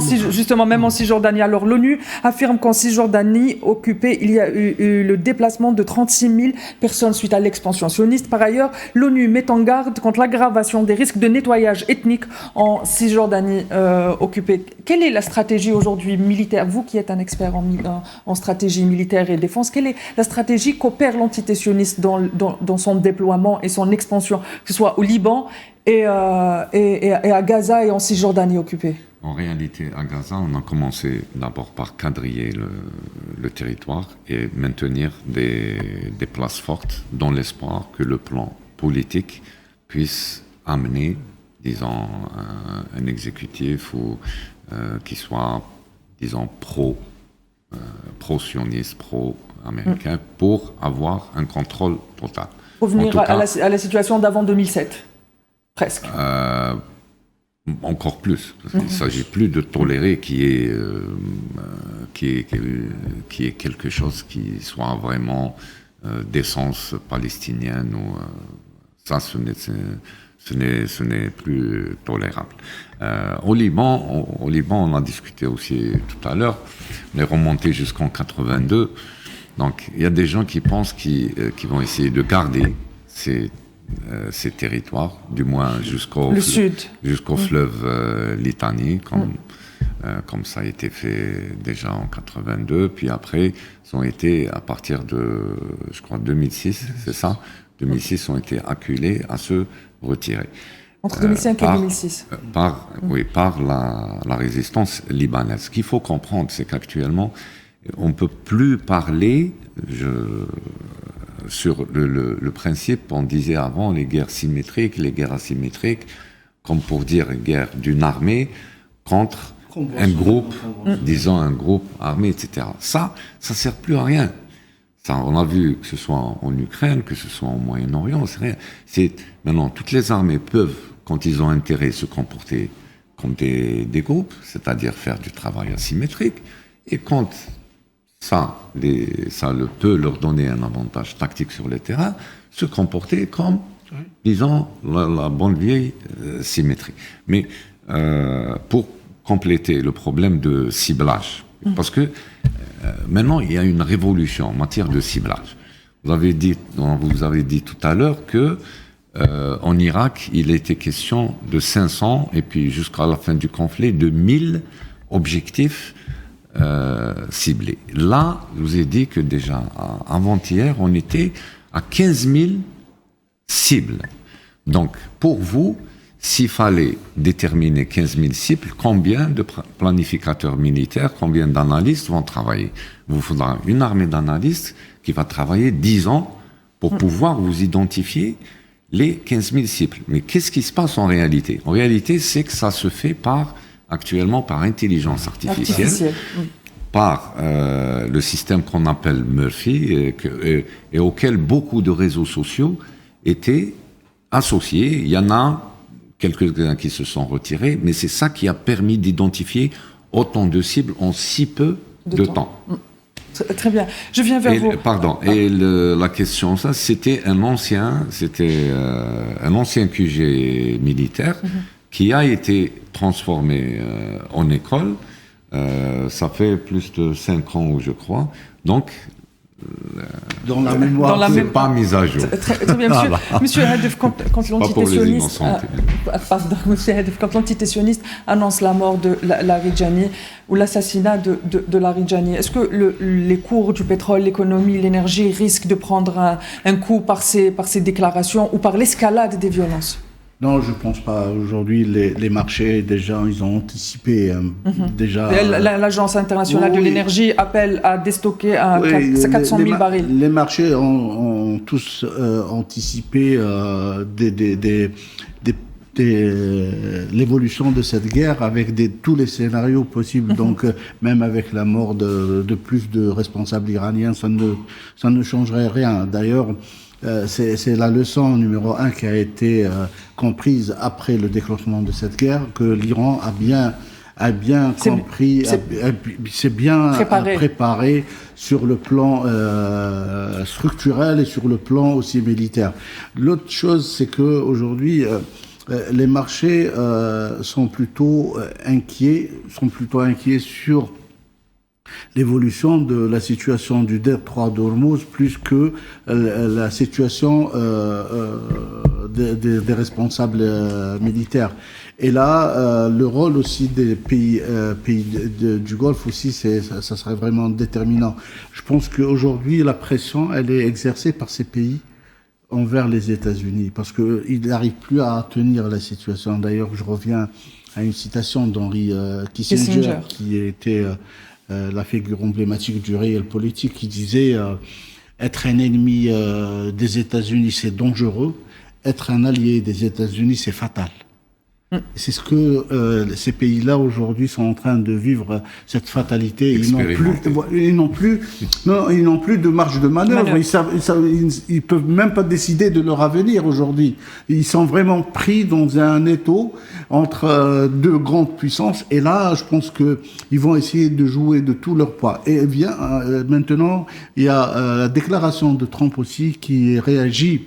en Cisjordanie. Alors l'ONU affirme qu'en Cisjordanie occupée, il y a eu le déplacement de 36 000 personnes suite à l'expansion sioniste. Par ailleurs, l'ONU met en garde contre l'aggravation des risques de nettoyage ethnique en Cisjordanie occupée. Quelle est la stratégie aujourd'hui militaire? Vous qui êtes un expert en stratégie militaire et défense, quelle est la stratégie qu'opère l'entité sioniste dans son déploiement et son expansion, que ce soit au Liban et à Gaza et en Cisjordanie occupée? En réalité, à Gaza, on a commencé d'abord par quadriller le territoire et maintenir des places fortes dans l'espoir que le plan politique puisse amener, disons, un exécutif qui soit, disons, pro-sioniste, pro-américain, pour avoir un contrôle total. Revenir à la situation d'avant 2007. Presque. Encore plus. Parce qu'il ne s'agit plus de tolérer qu'il y ait quelque chose qui soit vraiment d'essence palestinienne. Ça, ce n'est plus tolérable. Au Liban, on a discuté aussi tout à l'heure, on est remonté jusqu'en 82. Donc, il y a des gens qui pensent qu'ils vont essayer de garder ces territoires, du moins jusqu'au fleuve Litanie, comme ça a été fait déjà en 82. Puis après, ils ont été, à partir de, je crois, 2006, c'est ça 2006, ont été acculés à se retirer. Entre 2005 et 2006. Par la résistance libanaise. Ce qu'il faut comprendre, c'est qu'actuellement, on ne peut plus parler... Sur le principe, on disait avant les guerres symétriques, les guerres asymétriques, comme pour dire guerre d'une armée contre un groupe, disons un groupe armé, etc. Ça sert plus à rien. Ça, on a vu que ce soit en Ukraine, que ce soit au Moyen-Orient, c'est rien. Maintenant, toutes les armées peuvent, quand ils ont intérêt, se comporter comme des groupes, c'est-à-dire faire du travail asymétrique, et quand ça peut leur donner un avantage tactique sur le terrain, se comporter comme, disons, la bonne vieille symétrie. Mais pour compléter le problème de ciblage, parce que maintenant il y a une révolution en matière de ciblage. Vous avez dit tout à l'heure que en Irak, il était question de 500 et puis jusqu'à la fin du conflit de 1000 objectifs ciblés. Là, je vous ai dit que déjà avant-hier, on était à 15 000 cibles. Donc, pour vous, s'il fallait déterminer 15 000 cibles, combien de planificateurs militaires, combien d'analystes vont travailler? Vous faudra une armée d'analystes qui va travailler 10 ans pour pouvoir vous identifier les 15 000 cibles. Mais qu'est-ce qui se passe en réalité? En réalité, c'est que ça se fait actuellement par intelligence artificielle. Par le système qu'on appelle Murphy et auquel beaucoup de réseaux sociaux étaient associés. Il y en a quelques-uns qui se sont retirés, mais c'est ça qui a permis d'identifier autant de cibles en si peu de temps. Très bien. Je viens vers vous. Pardon. Et la question, ça, c'était un ancien QG militaire qui a été transformé en école. Ça fait plus de 5 ans, je crois. Donc, dans la mémoire, c'est pas mis à jour. Très bien, monsieur Hadef, quand l'entité sioniste annonce la mort de Larijani ou l'assassinat de Larijani, est-ce que les cours du pétrole, l'économie, l'énergie risquent de prendre un coup par ces déclarations ou par l'escalade des violences? Non, je ne pense pas. Aujourd'hui, les marchés, déjà, ils ont anticipé. Déjà. L'Agence internationale de l'énergie appelle à déstocker à 400 000 barils. Les marchés ont tous anticipé l'évolution de cette guerre avec tous les scénarios possibles. Donc, même avec la mort de plus de responsables iraniens, ça ne changerait rien. D'ailleurs, c'est la leçon numéro 1 qui a été comprise après le déclenchement de cette guerre, que l'Iran a bien compris, s'est bien préparé sur le plan structurel et sur le plan aussi militaire. L'autre chose, c'est que aujourd'hui, les marchés sont plutôt inquiets sur l'évolution de la situation du détroit d'Ormuz plus que la situation des responsables militaires. Et là, le rôle aussi des pays du Golfe aussi, ça serait vraiment déterminant. Je pense qu'aujourd'hui, la pression, elle est exercée par ces pays envers les États-Unis, parce qu'ils n'arrivent plus à tenir la situation. D'ailleurs, je reviens à une citation d'Henry Kissinger, qui était la figure emblématique du réel politique, qui disait être un ennemi des États-Unis, c'est dangereux, être un allié des États-Unis, c'est fatal. C'est ce que ces pays-là aujourd'hui sont en train de vivre, cette fatalité. Ils n'ont plus de marge de manœuvre. Ils peuvent même pas décider de leur avenir aujourd'hui. Ils sont vraiment pris dans un étau entre deux grandes puissances. Et là, je pense que ils vont essayer de jouer de tout leur poids. Et bien, maintenant, il y a la déclaration de Trump aussi qui réagit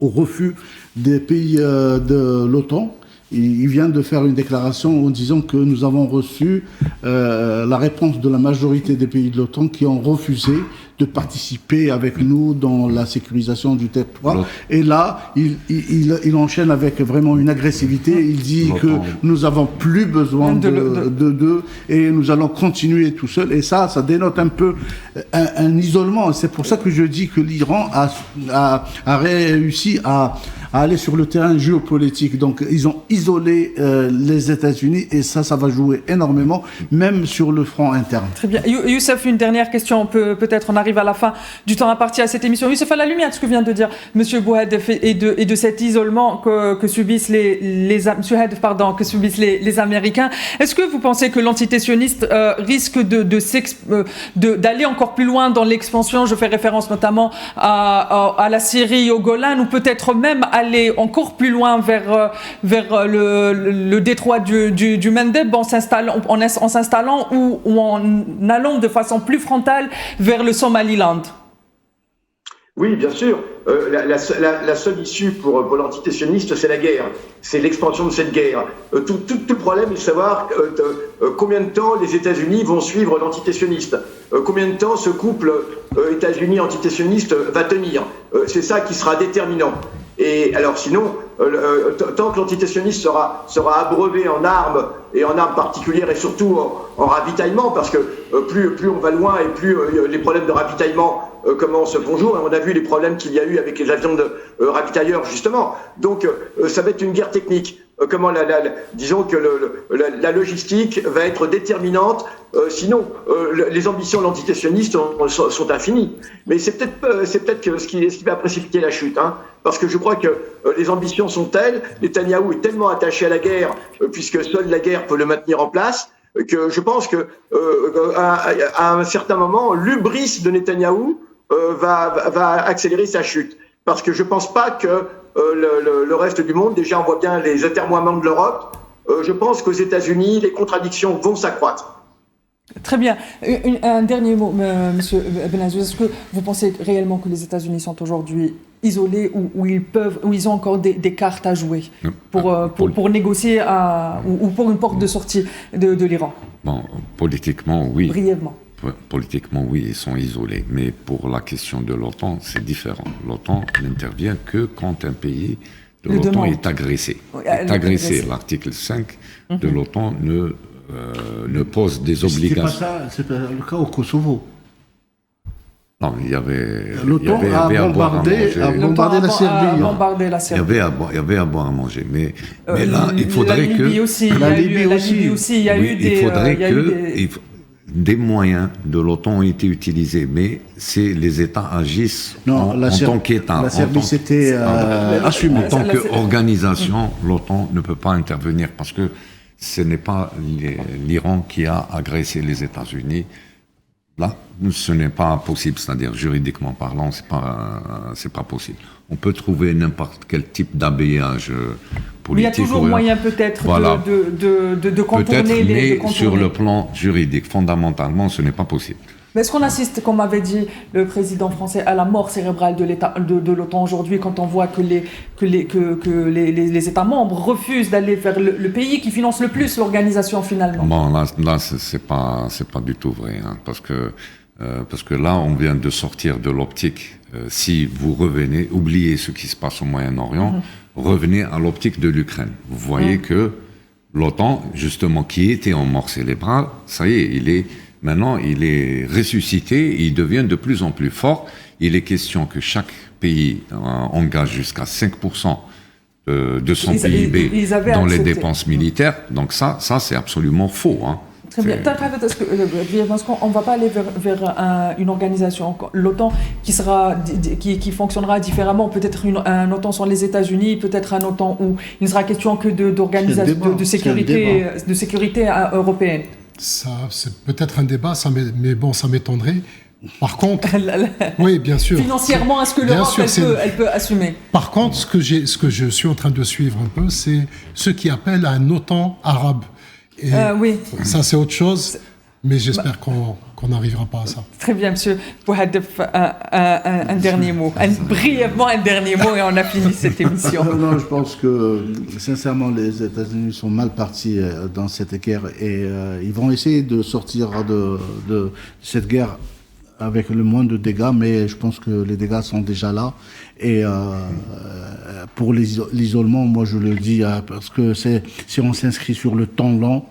au refus des pays de l'OTAN. Il vient de faire une déclaration en disant que nous avons reçu la réponse de la majorité des pays de l'OTAN qui ont refusé de participer avec nous dans la sécurisation du territoire. Et là, il enchaîne avec vraiment une agressivité. Il dit que nous n'avons plus besoin d'eux et nous allons continuer tout seul. Et ça dénote un peu un isolement. C'est pour ça que je dis que l'Iran a réussi à aller sur le terrain géopolitique. Donc, ils ont isolé les États-Unis et ça va jouer énormément, même sur le front interne. Très bien. Youssef, une dernière question. Peut-être on arrive à la fin du temps imparti à cette émission. Youssef, à la lumière de ce que vient de dire M. Bouhadef et de cet isolement que subissent les Américains, est-ce que vous pensez que l'entité sioniste risque d'aller encore plus loin dans l'expansion? Je fais référence notamment à la Syrie, au Golan, ou peut-être même aller encore plus loin vers le détroit du Mandeb en s'installant ou en allant de façon plus frontale vers le Somaliland. Oui, bien sûr. La seule issue pour l'entité sioniste, c'est la guerre. C'est l'expansion de cette guerre. Tout le problème est de savoir combien de temps les États-Unis vont suivre l'entité sioniste. Combien de temps ce couple États-Unis-entité sioniste va tenir. C'est ça qui sera déterminant. Et alors sinon, tant que l'entité sioniste sera abreuvée en armes, et en armes particulières, et surtout en ravitaillement, parce que plus on va loin et plus les problèmes de ravitaillement commencent bonjour, et on a vu les problèmes qu'il y a eu avec les avions de ravitailleurs justement. Donc ça va être une guerre technique. Disons que la logistique va être déterminante. Sinon, les ambitions de l'entité sioniste sont infinies. Mais c'est peut-être ce qui va précipiter la chute, hein, parce que je crois que les ambitions sont telles. Netanyahou est tellement attaché à la guerre, puisque seule la guerre peut le maintenir en place, que je pense que à un certain moment, l'hubris de Netanyahou va accélérer sa chute. Parce que je ne pense pas que le reste du monde, déjà on voit bien les atermoiements de l'Europe, je pense qu'aux États-Unis, les contradictions vont s'accroître. Très bien. Un dernier mot, Monsieur Benazouz. Est-ce que vous pensez réellement que les États-Unis sont aujourd'hui isolés ou ils ont encore des cartes à jouer pour négocier ou pour une porte de sortie de l'Iran? Bon, politiquement, oui. Brièvement. Politiquement, oui, ils sont isolés. Mais pour la question de l'OTAN, c'est différent. L'OTAN n'intervient que quand un pays de l'OTAN est agressé. L'article 5 de l'OTAN ne pose des obligations. C'est pas le cas au Kosovo. Non, il y avait... L'OTAN a bombardé la Serbie. Il y avait à boire à manger. Mais là, il faudrait que... La Libye aussi. Il y a eu des... Il faudrait que... Des moyens de l'OTAN ont été utilisés, mais les États agissent en tant qu'État. La Serbie s'était assumée. En tant qu'organisation, l'OTAN ne peut pas intervenir parce que ce n'est pas l'Iran qui a agressé les États-Unis. Là, ce n'est pas possible, c'est-à-dire juridiquement parlant, c'est pas possible. On peut trouver n'importe quel type d'habillage politique. Mais il y a toujours moyen peut-être de contourner mais sur le plan juridique, fondamentalement, ce n'est pas possible. Mais est-ce qu'on assiste, comme avait dit le président français, à la mort cérébrale de l'OTAN aujourd'hui, quand on voit que les États membres refusent d'aller vers le pays qui finance le plus l'organisation finalement? Bon, là c'est pas du tout vrai, hein, parce que là, on vient de sortir de l'optique. Si vous revenez, oubliez ce qui se passe au Moyen-Orient, revenez à l'optique de l'Ukraine. Vous voyez que l'OTAN, justement, qui était emmorcé les bras, ça y est, maintenant, il est ressuscité, il devient de plus en plus fort. Il est question que chaque pays engage jusqu'à 5% de son PIB dans les dépenses militaires. Donc ça c'est absolument faux, hein. Très bien. Est-ce qu'on ne va pas aller vers une organisation, l'OTAN, qui fonctionnera différemment, peut-être un OTAN sans les États-Unis, peut-être un OTAN où il ne sera question que d'organisation de sécurité européenne? Ça, c'est peut-être un débat, mais bon, ça m'étonnerait. Par contre, oui, bien sûr. Financièrement, est-ce que l'Europe elle peut assumer? Par contre, ce que je suis en train de suivre un peu, c'est ceux qui appellent à un OTAN arabe. Et oui. Ça, c'est autre chose, mais j'espère qu'on n'arrivera pas à ça. Très bien, monsieur Bouhadef, un dernier mot. Brièvement, un dernier mot et on a fini cette émission. Non, je pense que, sincèrement, les États-Unis sont mal partis dans cette guerre et ils vont essayer de sortir de cette guerre avec le moins de dégâts, mais je pense que les dégâts sont déjà là. Et pour l'isolement, moi je le dis, parce que si on s'inscrit sur le temps long,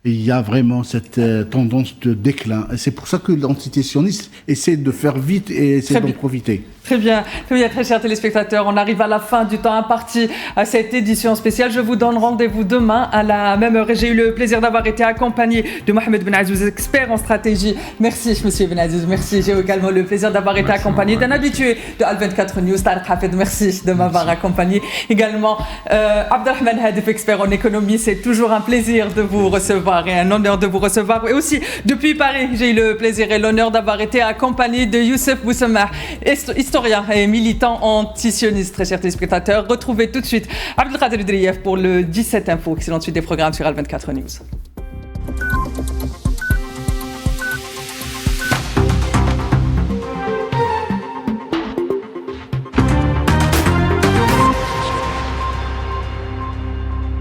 il y a vraiment cette tendance de déclin. Et c'est pour ça que l'entité sioniste essaie de faire vite et essaie d'en profiter. Très bien, très chers téléspectateurs, on arrive à la fin du temps imparti à cette édition spéciale. Je vous donne rendez-vous demain à la même heure. J'ai eu le plaisir d'avoir été accompagné de Mohamed Benazouz, expert en stratégie. Merci, monsieur Benazouz, merci. J'ai également le plaisir d'avoir été accompagné d'un habitué de Al24 News, Tariq Hafed. Merci de m'avoir accompagné. Également, Abdelrahman Hadif, expert en économie. C'est toujours un plaisir de vous recevoir. recevoir et un honneur de vous recevoir. Et aussi, depuis Paris, j'ai eu le plaisir et l'honneur d'avoir été accompagné de Youssef Boussamah, historien et militant antisioniste. Très chers téléspectateurs, retrouvez tout de suite Abdelkader Drief pour le 17 Info. Excellente suite des programmes sur Al24 News.